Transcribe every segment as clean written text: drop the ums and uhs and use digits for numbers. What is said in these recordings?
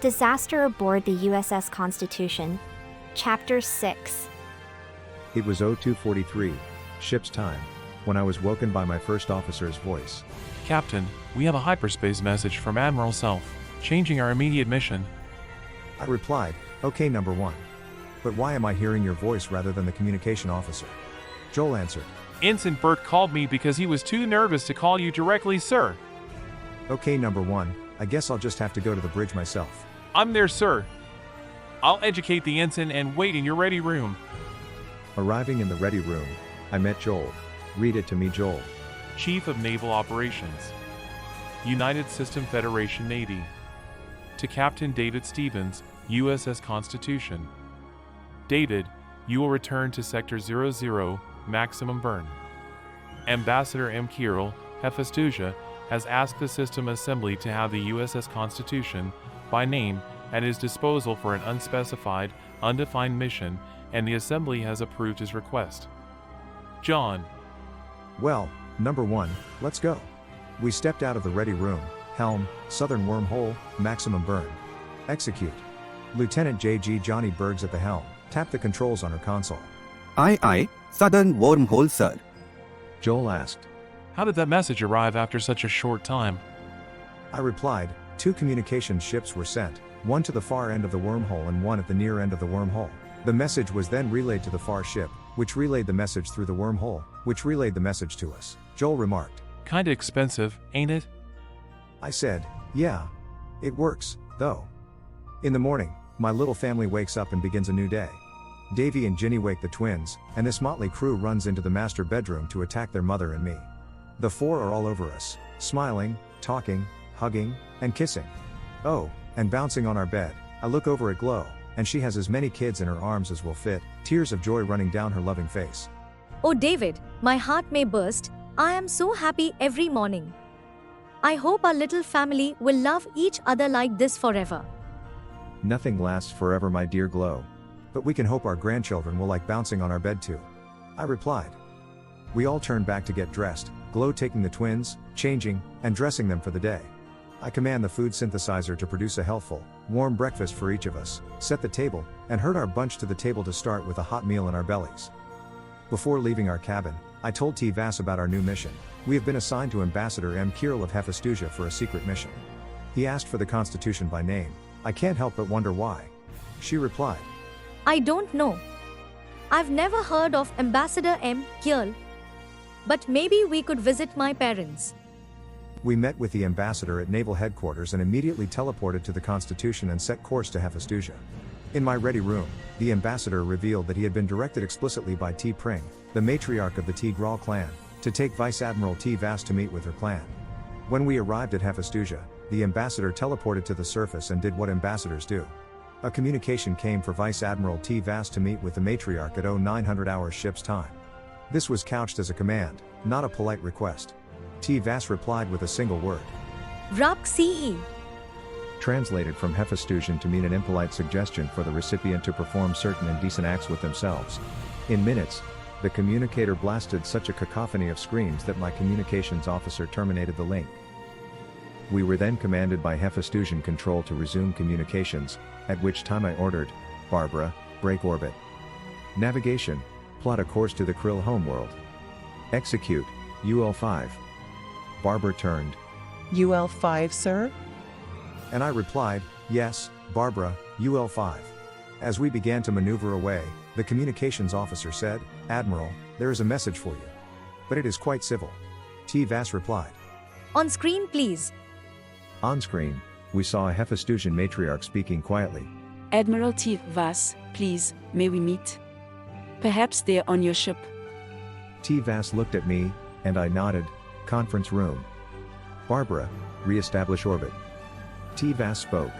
Disaster aboard the USS Constitution. Chapter 6. It was 0243, ship's time, when I was woken by my first officer's voice. Captain, we have a hyperspace message from Admiral Self, changing our immediate mission. I replied, "Okay, number one. But why am I hearing your voice rather than the communication officer?" Joel answered, Ensign Burt called me because he was too nervous to call you directly, sir. "Okay, number one, I guess I'll just have to go to the bridge myself." I'm there, sir. I'll educate the ensign and wait in your ready room. Arriving in the ready room, I met Joel. "Read it to me, Joel." Chief of Naval Operations, United System Federation Navy. To Captain David Stevens, USS Constitution. David, you will return to Sector 00, maximum burn. Ambassador M. Kirill, Hephaestus, has asked the system assembly to have the USS Constitution, by name, at his disposal for an unspecified, undefined mission, and the assembly has approved his request. John. Well, number one, let's go. We stepped out of the ready room, helm, southern wormhole, maximum burn. Execute. Lieutenant J.G. Johnny Bergs at the helm, tap the controls on her console. Aye, southern wormhole, sir. Joel asked. How did that message arrive after such a short time? I replied, 2 communication ships were sent, one to the far end of the wormhole and one at the near end of the wormhole. The message was then relayed to the far ship, which relayed the message through the wormhole, which relayed the message to us. Joel remarked. Kinda expensive, ain't it? I said, yeah. It works, though. In the morning, my little family wakes up and begins a new day. Davy and Ginny wake the twins, and this motley crew runs into the master bedroom to attack their mother and me. The 4 are all over us, smiling, talking, hugging, and kissing. Oh, and bouncing on our bed. I look over at Glow, and she has as many kids in her arms as will fit, tears of joy running down her loving face. Oh David, my heart may burst. I am so happy every morning. I hope our little family will love each other like this forever. Nothing lasts forever, my dear Glow. But we can hope our grandchildren will like bouncing on our bed too. I replied. We all turned back to get dressed, Glow taking the twins, changing, and dressing them for the day. I command the food synthesizer to produce a healthful, warm breakfast for each of us, set the table, and herd our bunch to the table to start with a hot meal in our bellies. Before leaving our cabin, I told T. Vass about our new mission. We have been assigned to Ambassador M. Kirill of Hephaestus for a secret mission. He asked for the Constitution by name. I can't help but wonder why. She replied. I don't know. I've never heard of Ambassador M. Kirill. But maybe we could visit my parents. We met with the ambassador at Naval Headquarters and immediately teleported to the Constitution and set course to Hephaestus. In my ready room, the ambassador revealed that he had been directed explicitly by T. Pring, the matriarch of the T. Grawl clan, to take Vice Admiral T. Vass to meet with her clan. When we arrived at Hephaestus, the ambassador teleported to the surface and did what ambassadors do. A communication came for Vice Admiral T. Vass to meet with the matriarch at 0900 hours ship's time. This was couched as a command, not a polite request. T. Vass replied with a single word. Ruk Ce. Translated from Hephaestus to mean an impolite suggestion for the recipient to perform certain indecent acts with themselves. In minutes, the communicator blasted such a cacophony of screams that my communications officer terminated the link. We were then commanded by Hephaestus Control to resume communications, at which time I ordered, Barbara, break orbit. Navigation, plot a course to the Krill homeworld. Execute, UL-5. Barbara turned. UL-5, sir? And I replied, yes, Barbara, UL-5. As we began to maneuver away, the communications officer said, Admiral, there is a message for you. But it is quite civil. T. Vass replied. On screen, please. On screen, we saw a Hephaestusian matriarch speaking quietly. Admiral T. Vass, please, may we meet? Perhaps they're on your ship. T. Vass looked at me, and I nodded. Conference room. Barbara, re-establish orbit. T. Vass spoke.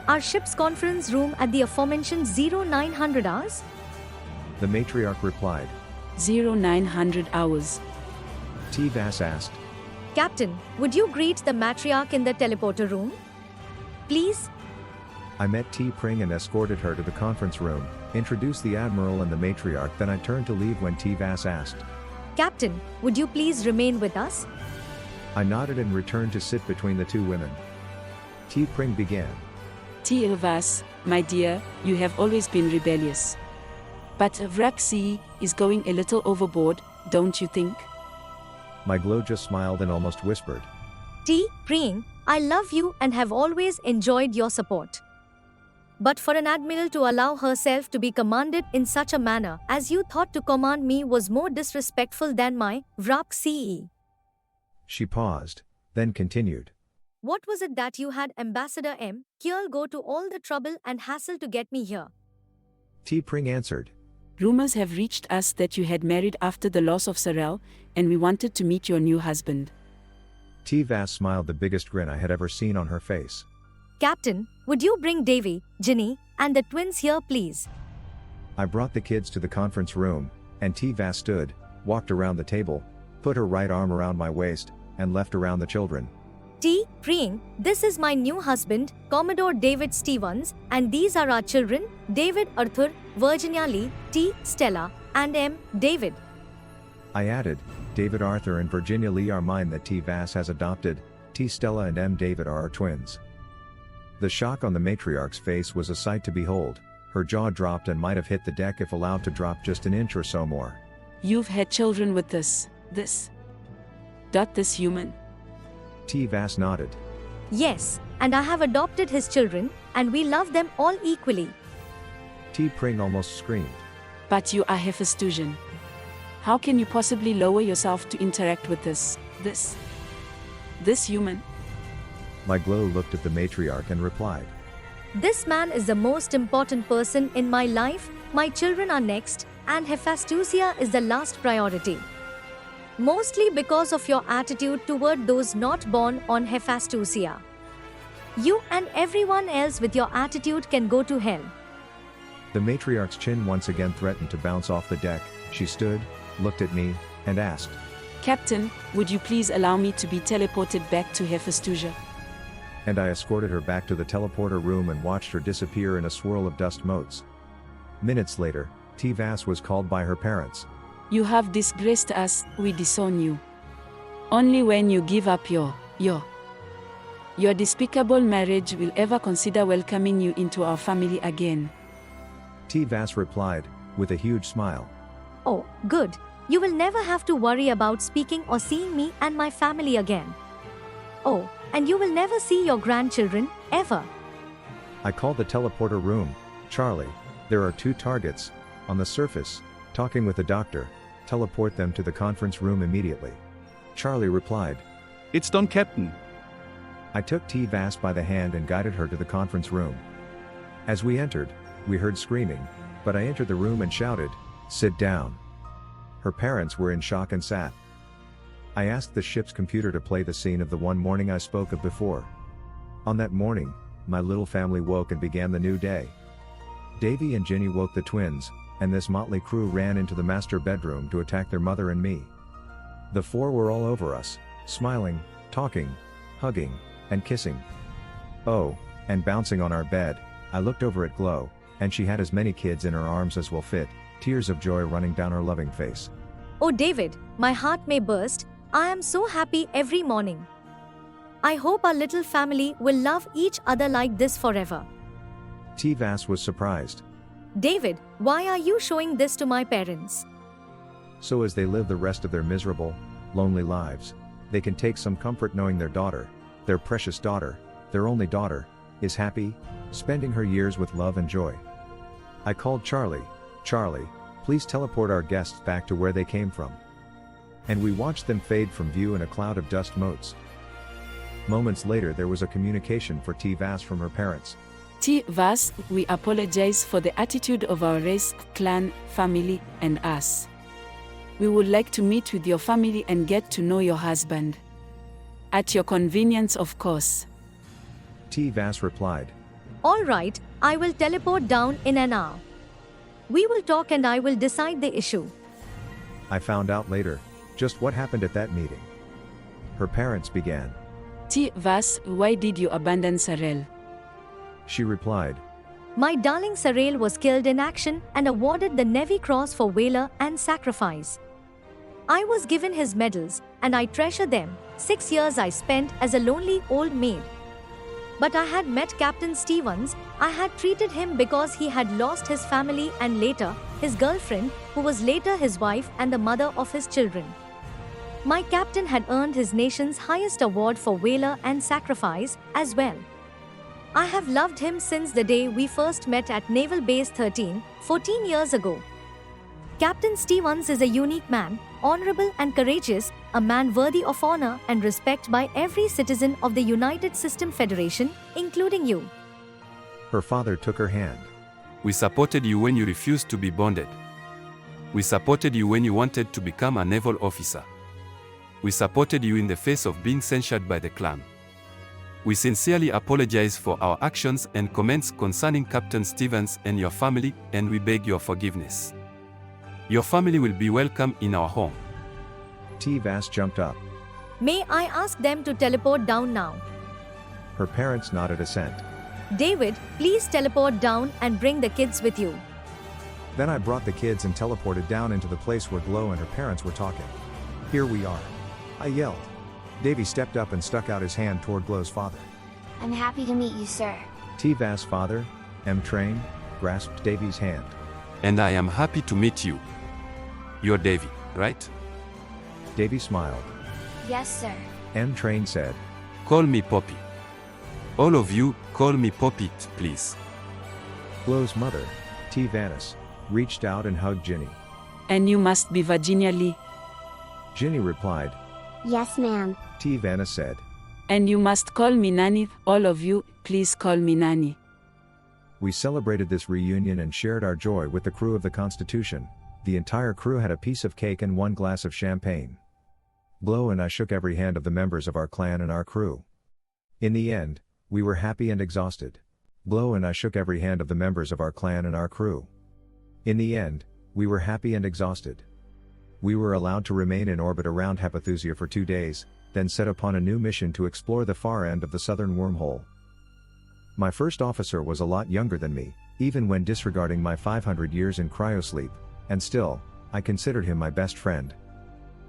Our ship's conference room at the aforementioned 0900 hours? The matriarch replied. 0900 hours. T. Vass asked. Captain, would you greet the matriarch in the teleporter room? Please? I met T. Pring and escorted her to the conference room, introduced the Admiral and the matriarch, then I turned to leave when T. Vass asked. Captain, would you please remain with us? I nodded and returned to sit between the 2 women. T. Pring began. T. Vas, my dear, you have always been rebellious. But Vraxi is going a little overboard, don't you think? My glow just smiled and almost whispered. T. Praying, I love you and have always enjoyed your support. But for an admiral to allow herself to be commanded in such a manner as you thought to command me was more disrespectful than my Vraxi. She paused, then continued. What was it that you had Ambassador M. Kiel go to all the trouble and hassle to get me here? T. Pring answered. Rumors have reached us that you had married after the loss of Sorel, and we wanted to meet your new husband. T. Vas smiled the biggest grin I had ever seen on her face. Captain, would you bring Davy, Ginny, and the twins here please? I brought the kids to the conference room, and T. Vas stood, walked around the table, put her right arm around my waist, and left around the children. T. Praying, this is my new husband, Commodore David Stevens, and these are our children, David Arthur, Virginia Lee, T. Stella, and M. David. I added, David Arthur and Virginia Lee are mine that T. Vas has adopted, T. Stella and M. David are our twins. The shock on the matriarch's face was a sight to behold. Her jaw dropped and might have hit the deck if allowed to drop just an inch or so more. You've had children with this human. T. Vas nodded. Yes, and I have adopted his children, and we love them all equally. T. Pring almost screamed. But you are Hephaestus. How can you possibly lower yourself to interact with this human? My glow looked at the matriarch and replied. This man is the most important person in my life, my children are next, and Hephaestus is the last priority. Mostly because of your attitude toward those not born on Hephaestus. You and everyone else with your attitude can go to hell. The matriarch's chin once again threatened to bounce off the deck. She stood, looked at me, and asked, Captain, would you please allow me to be teleported back to Hephaestus? And I escorted her back to the teleporter room and watched her disappear in a swirl of dust motes. Minutes later, T. Vas was called by her parents. You have disgraced us, we disown you. Only when you give up your despicable marriage will ever consider welcoming you into our family again. T. Vas replied, with a huge smile. Oh, good. You will never have to worry about speaking or seeing me and my family again. Oh, and you will never see your grandchildren, ever. I called the teleporter room. Charlie, there are 2 targets, on the surface, talking with the doctor. Teleport them to the conference room immediately. Charlie replied. It's done, Captain. I took T. Vas by the hand and guided her to the conference room. As we entered, we heard screaming, but I entered the room and shouted, "Sit down." Her parents were in shock and sat. I asked the ship's computer to play the scene of the one morning I spoke of before. On that morning, my little family woke and began the new day. Davy and Ginny woke the twins, and this motley crew ran into the master bedroom to attack their mother and me. The 4 were all over us, smiling, talking, hugging, and kissing. Oh, and bouncing on our bed. I looked over at Glow, and she had as many kids in her arms as will fit, tears of joy running down her loving face. Oh David, my heart may burst. I am so happy every morning. I hope our little family will love each other like this forever. T. Vas was surprised. David, why are you showing this to my parents? So as they live the rest of their miserable, lonely lives, they can take some comfort knowing their daughter, their precious daughter, their only daughter, is happy, spending her years with love and joy. I called Charlie. Charlie, please teleport our guests back to where they came from. And we watched them fade from view in a cloud of dust motes. Moments later there was a communication for T. Vas from her parents. T. Vas, we apologize for the attitude of our race, clan, family, and us. We would like to meet with your family and get to know your husband. At your convenience, of course. T. Vas replied. All right, I will teleport down in an hour. We will talk and I will decide the issue. I found out later, just what happened at that meeting. Her parents began. T. Vas, why did you abandon Sorel? She replied. My darling Sorel was killed in action and awarded the Navy Cross for valor and sacrifice. I was given his medals, and I treasure them. 6 years I spent as a lonely old maid. But I had met Captain Stevens, I had treated him because he had lost his family and later, his girlfriend, who was later his wife and the mother of his children. My captain had earned his nation's highest award for valor and sacrifice as well. I have loved him since the day we first met at Naval Base 14 years ago. Captain Stevens is a unique man, honorable and courageous, a man worthy of honor and respect by every citizen of the United System Federation, including you. Her father took her hand. We supported you when you refused to be bonded. We supported you when you wanted to become a naval officer. We supported you in the face of being censured by the clan. We sincerely apologize for our actions and comments concerning Captain Stevens and your family, and we beg your forgiveness. Your family will be welcome in our home. T-Vass jumped up. May I ask them to teleport down now? Her parents nodded assent. David, please teleport down and bring the kids with you. Then I brought the kids and teleported down into the place where Glow and her parents were talking. Here we are. I yelled. Davy stepped up and stuck out his hand toward Glow's father. I'm happy to meet you, sir. T-Vass' father, M-Train, grasped Davy's hand. And I am happy to meet you. You're Davy, right? Davy smiled. Yes, sir. M-Train said. Call me Poppy. All of you, call me Poppy, please. Glow's mother, T-Vanis, reached out and hugged Ginny. And you must be Virginia Lee. Ginny replied. Yes, ma'am. T-Vanis said. And you must call me Nanny. All of you, please call me Nanny. We celebrated this reunion and shared our joy with the crew of the Constitution. The entire crew had a piece of cake and one glass of champagne. Glow and I shook every hand of the members of our clan and our crew. In the end, we were happy and exhausted. Glow and I shook every hand of the members of our clan and our crew. In the end, we were happy and exhausted. We were allowed to remain in orbit around Hepathusia for 2 days, then set upon a new mission to explore the far end of the southern wormhole. My first officer was a lot younger than me, even when disregarding my 500 years in cryosleep, and still, I considered him my best friend.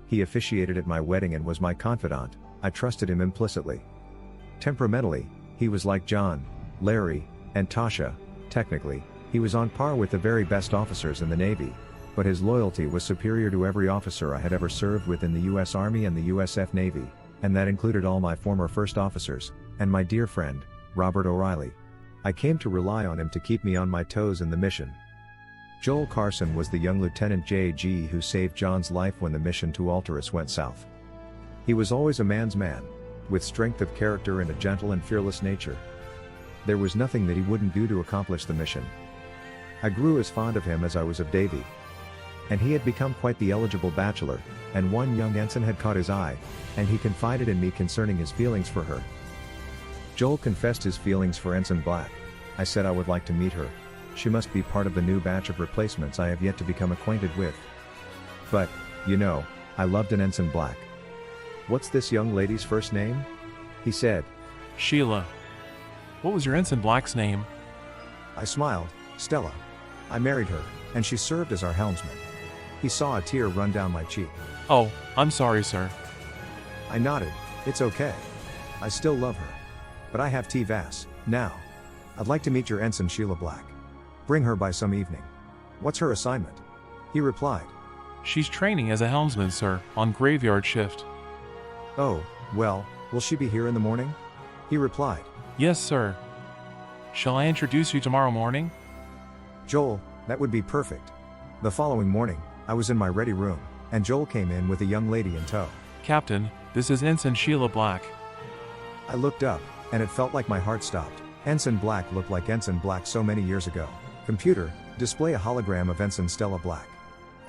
He officiated at my wedding and was my confidant. I trusted him implicitly. Temperamentally, he was like John, Larry, and Tasha. Technically, he was on par with the very best officers in the Navy, but his loyalty was superior to every officer I had ever served with in the U.S. Army and the USF Navy, and that included all my former first officers, and my dear friend, Robert O'Reilly. I came to rely on him to keep me on my toes in the mission. Joel Carson was the young Lieutenant J.G. who saved John's life when the mission to Alterus went south. He was always a man's man, with strength of character and a gentle and fearless nature. There was nothing that he wouldn't do to accomplish the mission. I grew as fond of him as I was of Davy. And he had become quite the eligible bachelor, and one young ensign had caught his eye, and he confided in me concerning his feelings for her. Joel confessed his feelings for Ensign Black. I said I would like to meet her. She must be part of the new batch of replacements I have yet to become acquainted with. But, you know, I loved an Ensign Black. What's this young lady's first name? He said. Sheila. What was your Ensign Black's name? I smiled. Stella. I married her, and she served as our helmsman. He saw a tear run down my cheek. Oh, I'm sorry, sir. I nodded. It's okay. I still love her. But I have T-Vass, now. I'd like to meet your Ensign Sheila Black. Bring her by some evening. What's her assignment? He replied. She's training as a helmsman, sir, on graveyard shift. Oh, well, will she be here in the morning? He replied. Yes, sir. Shall I introduce you tomorrow morning? Joel, that would be perfect. The following morning, I was in my ready room, and Joel came in with a young lady in tow. Captain, this is Ensign Sheila Black. I looked up, and it felt like my heart stopped. Ensign Black looked like Ensign Black so many years ago. Computer, display a hologram of Ensign Stella Black.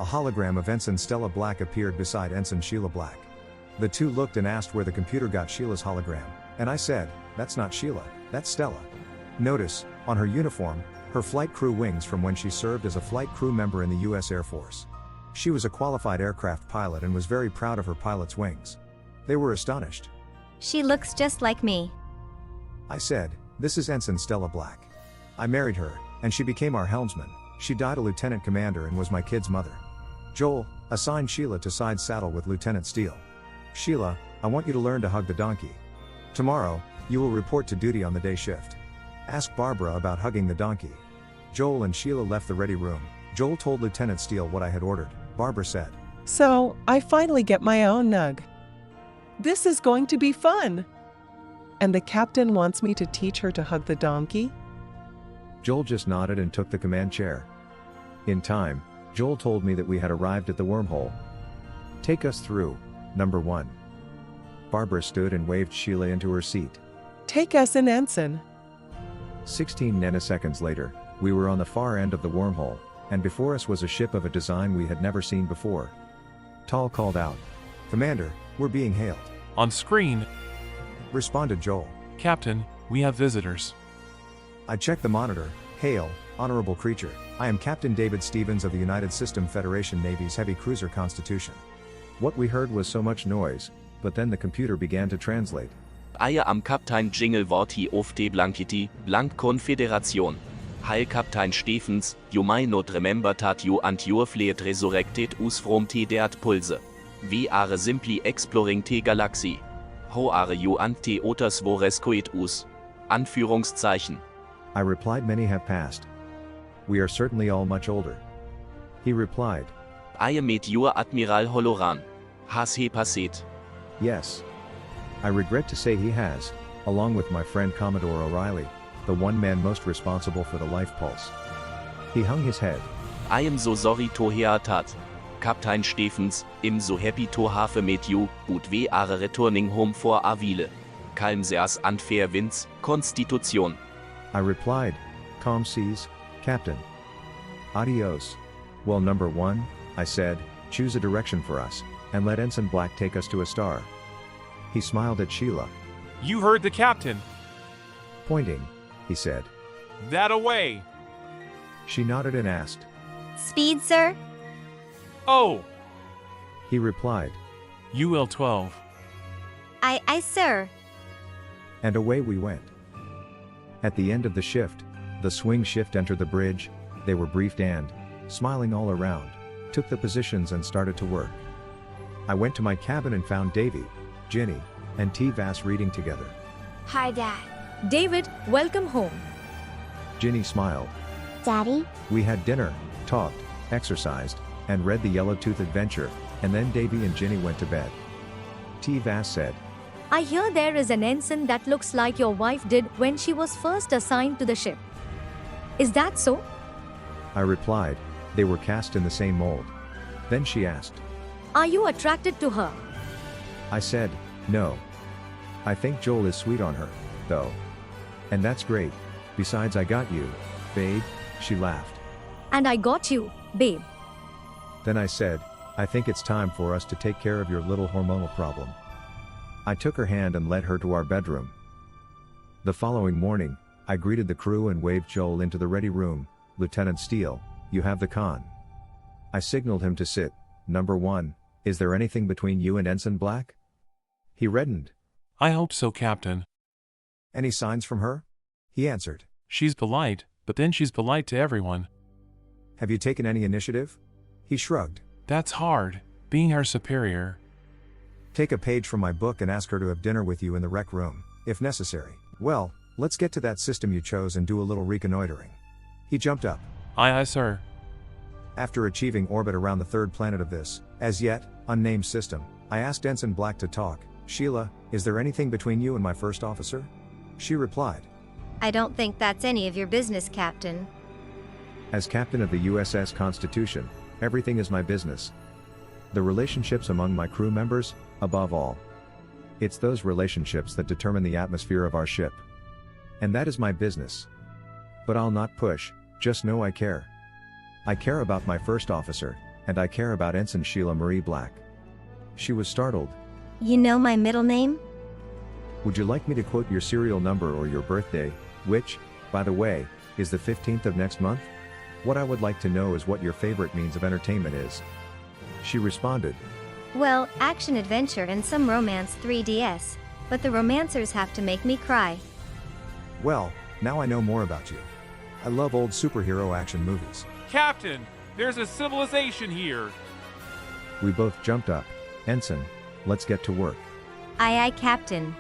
A hologram of Ensign Stella Black appeared beside Ensign Sheila Black. The two looked and asked where the computer got Sheila's hologram, and I said, that's not Sheila, that's Stella. Notice, on her uniform, her flight crew wings from when she served as a flight crew member in the U.S. Air Force. She was a qualified aircraft pilot and was very proud of her pilot's wings. They were astonished. She looks just like me. I said, this is Ensign Stella Black. I married her, and she became our helmsman. She died a lieutenant commander and was my kid's mother. Joel, assign Sheila to side saddle with Lieutenant Steele. Sheila, I want you to learn to hug the donkey. Tomorrow, You will report to duty on the day shift. Ask Barbara about hugging the donkey. Joel and Sheila left the ready room. Joel told Lieutenant Steele what I had ordered. Barbara said, So, I finally get my own nug. This is going to be fun. And the captain wants me to teach her to hug the donkey? Joel just nodded and took the command chair. In time, Joel told me that we had arrived at the wormhole. Take us through, number 1. Barbara stood and waved Sheila into her seat. Take us in, Ensign. 16 nanoseconds later, we were on the far end of the wormhole, and before us was a ship of a design we had never seen before. Tal called out, Commander, we're being hailed. On screen, Responded Joel. Captain, we have visitors. I checked the monitor. Hail, honorable creature. I am Captain David Stevens of the United System Federation Navy's heavy cruiser Constitution. What we heard was so much noise, but then the computer began to translate. Eier am Kaptein Jingle Vorti of de Blankiti, Blank Konfederation. Heil Kaptein Stephens, you may not remember that you and your fleet resurrected us from the dead pulse. We are simply exploring the galaxy. How are you and the others who rescued us? Anführungszeichen. I replied, many have passed. We are certainly all much older. He replied, I met your Admiral Holoran. Has he passed? Yes. I regret to say he has, along with my friend Commodore O'Reilly, the one man most responsible for the life pulse. He hung his head. I am so sorry to hear that. Captain Stephens, I'm so happy to have met you, but we are returning home for a while. Calm seas and fair winds, Constitution. I replied, calm seas, Captain. Adios. Well, number 1, I said, choose a direction for us, and let Ensign Black take us to a star. He smiled at Sheila. You heard the captain. Pointing, he said. That away. She nodded and asked. Speed, sir? Oh, He replied. UL-12. Aye, sir. And away we went. At the end of the shift, the swing shift entered the bridge. They were briefed and, smiling all around, took the positions and started to work. I went to my cabin and found Davy, Ginny, and T-Vass reading together. Hi, Dad. David, welcome home. Ginny smiled. Daddy? We had dinner, talked, exercised, and read the Yellow-Tooth Adventure, and then Davy and Ginny went to bed. T-Vass said, I hear there is an ensign that looks like your wife did when she was first assigned to the ship. Is that so? I replied, they were cast in the same mold. Then she asked. Are you attracted to her? I said, no. I think Joel is sweet on her, though. And that's great. Besides, I got you, babe, she laughed. And I got you, babe. Then I said, I think it's time for us to take care of your little hormonal problem. I took her hand and led her to our bedroom. The following morning, I greeted the crew and waved Joel into the ready room. Lieutenant Steele, you have the con. I signaled him to sit. Number 1, is there anything between you and Ensign Black? He reddened. I hope so, Captain. Any signs from her? He answered. She's polite, but then she's polite to everyone. Have you taken any initiative? He shrugged. That's hard, being her superior. Take a page from my book and ask her to have dinner with you in the rec room, if necessary. Well, let's get to that system you chose and do a little reconnoitering. He jumped up. Aye, sir. After achieving orbit around the third planet of this, as yet, unnamed system, I asked Ensign Black to talk. Sheila, is there anything between you and my first officer? She replied. I don't think that's any of your business, Captain. As captain of the USS Constitution, everything is my business. The relationships among my crew members, above all. It's those relationships that determine the atmosphere of our ship. And that is my business. But I'll not push, just know I care. I care about my first officer, and I care about Ensign Sheila Marie Black. She was startled. You know my middle name? Would you like me to quote your serial number or your birthday, which, by the way, is the 15th of next month? What I would like to know is what your favorite means of entertainment is. She responded. Well, action adventure and some romance 3DS, but the romancers have to make me cry. Well, now I know more about you. I love old superhero action movies. Captain, there's a civilization here. We both jumped up. Ensign, let's get to work. Aye, Captain.